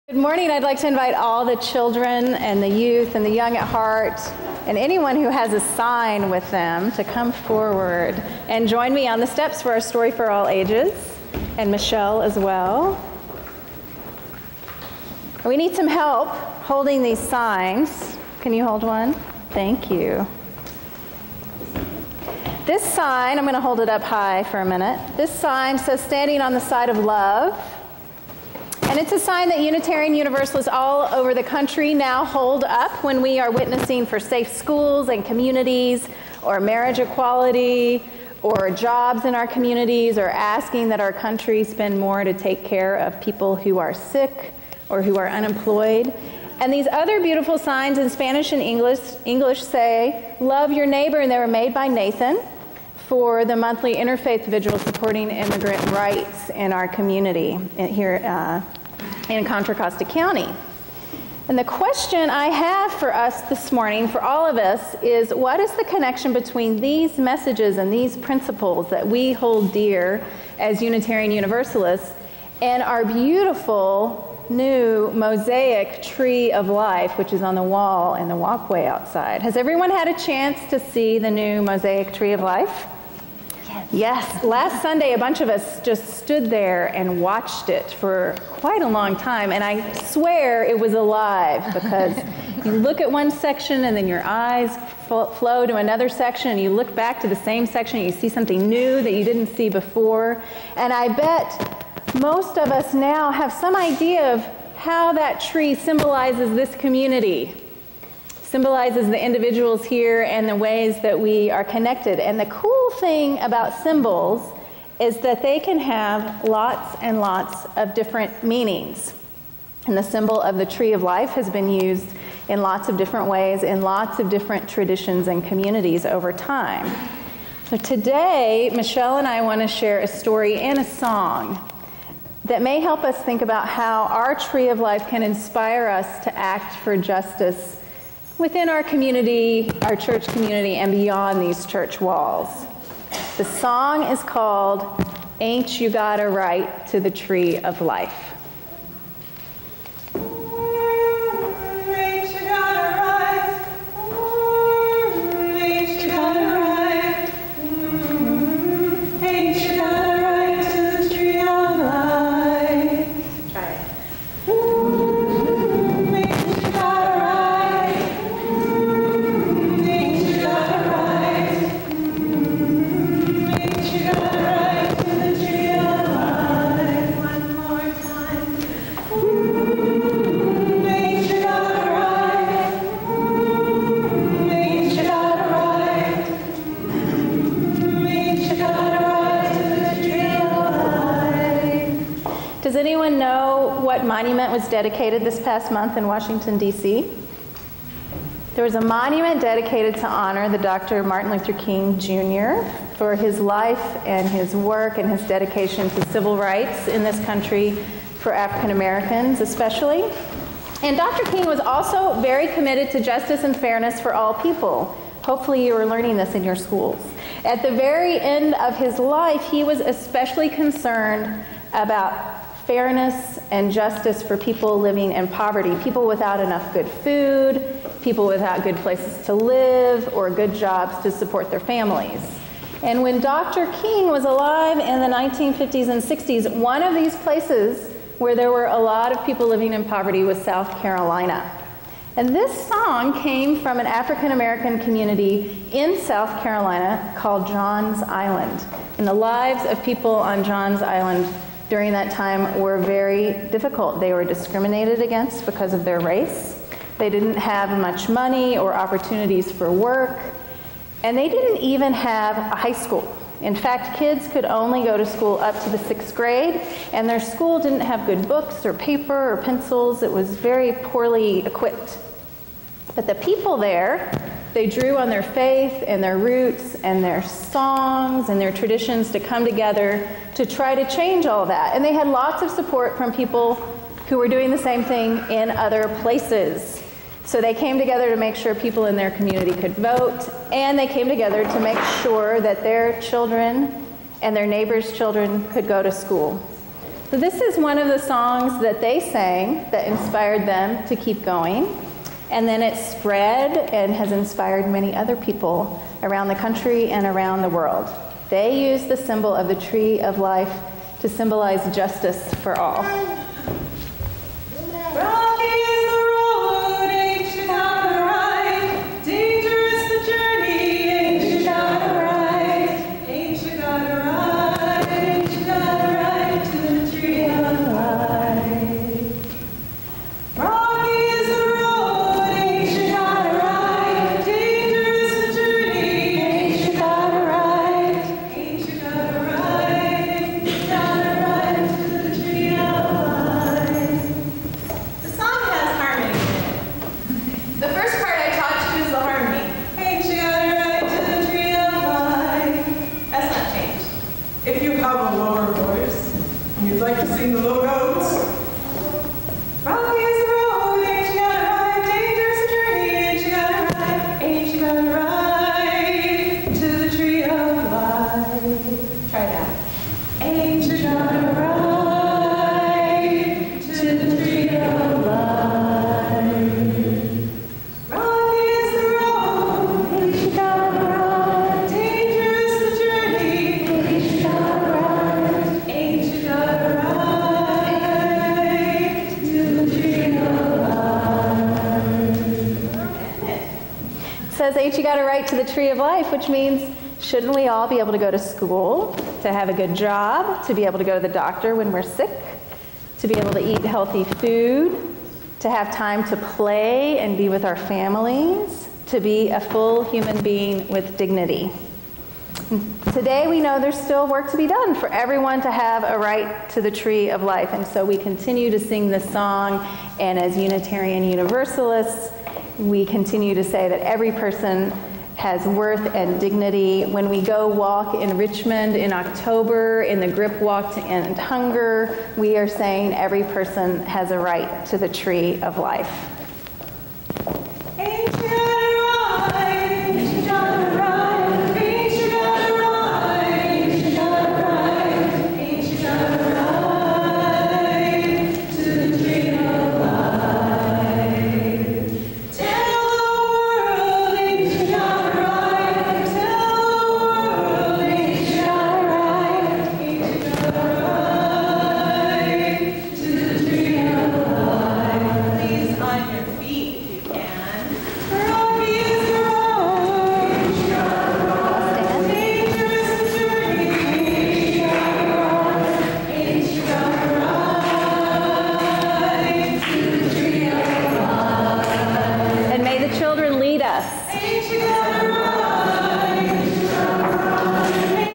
Good morning. I'd like to invite all the children and the youth and the young at heart and anyone who has a sign with them to come forward and join me on the steps for our Story for All Ages, and Michèle as well. We need some help holding these signs. Can you hold one? Thank you. This sign, I'm going to hold it up high for a minute. This sign says, "Standing on the side of love." And it's a sign that Unitarian Universalists all over the country now hold up when we are witnessing for safe schools and communities, or marriage equality, or jobs in our communities, or asking that our country spend more to take care of people who are sick or who are unemployed. And these other beautiful signs in Spanish and English say, "Love your neighbor," and they were made by Nathan for the monthly interfaith vigil supporting immigrant rights in our community here in Contra Costa County. And the question I have for us this morning, for all of us, is what is the connection between these messages and these principles that we hold dear as Unitarian Universalists and our beautiful new mosaic tree of life, which is on the wall in the walkway outside? Has everyone had a chance to see the new mosaic tree of life? Yes. Last Sunday, a bunch of us just stood there and watched it for quite a long time, and I swear it was alive, because you look at one section and then your eyes flow to another section, and you look back to the same section and you see something new that you didn't see before. And I bet most of us now have some idea of how that tree symbolizes this community, symbolizes the individuals here and the ways that we are connected. And the cool thing about symbols is that they can have lots and lots of different meanings. And the symbol of the tree of life has been used in lots of different ways in lots of different traditions and communities over time. So today, Michèle and I want to share a story and a song that may help us think about how our tree of life can inspire us to act for justice within our community, our church community, and beyond these church walls. The song is called "Ain't You Got a Right to the Tree of Life." Does anyone know what monument was dedicated this past month in Washington, D.C.? There was a monument dedicated to honor the Dr. Martin Luther King Jr. for his life and his work and his dedication to civil rights in this country, for African Americans especially. And Dr. King was also very committed to justice and fairness for all people. Hopefully you are learning this in your schools. At the very end of his life, he was especially concerned about fairness and justice for people living in poverty, people without enough good food, people without good places to live, or good jobs to support their families. And when Dr. King was alive in the 1950s and 60s, one of these places where there were a lot of people living in poverty was South Carolina. And this song came from an African American community in South Carolina called Johns Island. And the lives of people on Johns Island during that time were very difficult. They were discriminated against because of their race. They didn't have much money or opportunities for work, and they didn't even have a high school. In fact, kids could only go to school up to the 6th grade, and their school didn't have good books or paper or pencils. It was very poorly equipped. But the people there, they drew on their faith and their roots and their songs and their traditions to come together to try to change all that. And they had lots of support from people who were doing the same thing in other places. So they came together to make sure people in their community could vote, and they came together to make sure that their children and their neighbors' children could go to school. So this is one of the songs that they sang that inspired them to keep going. And then it spread and has inspired many other people around the country and around the world. They use the symbol of the tree of life to symbolize justice for all. Ain't you got a right to the tree of life, which means shouldn't we all be able to go to school, to have a good job, to be able to go to the doctor when we're sick, to be able to eat healthy food, to have time to play and be with our families, to be a full human being with dignity. Today we know there's still work to be done for everyone to have a right to the tree of life, and so we continue to sing this song, and as Unitarian Universalists, we continue to say that every person has worth and dignity. When we go walk in Richmond in October, in the Grip Walk to End Hunger, we are saying every person has a right to the tree of life. Children lead us.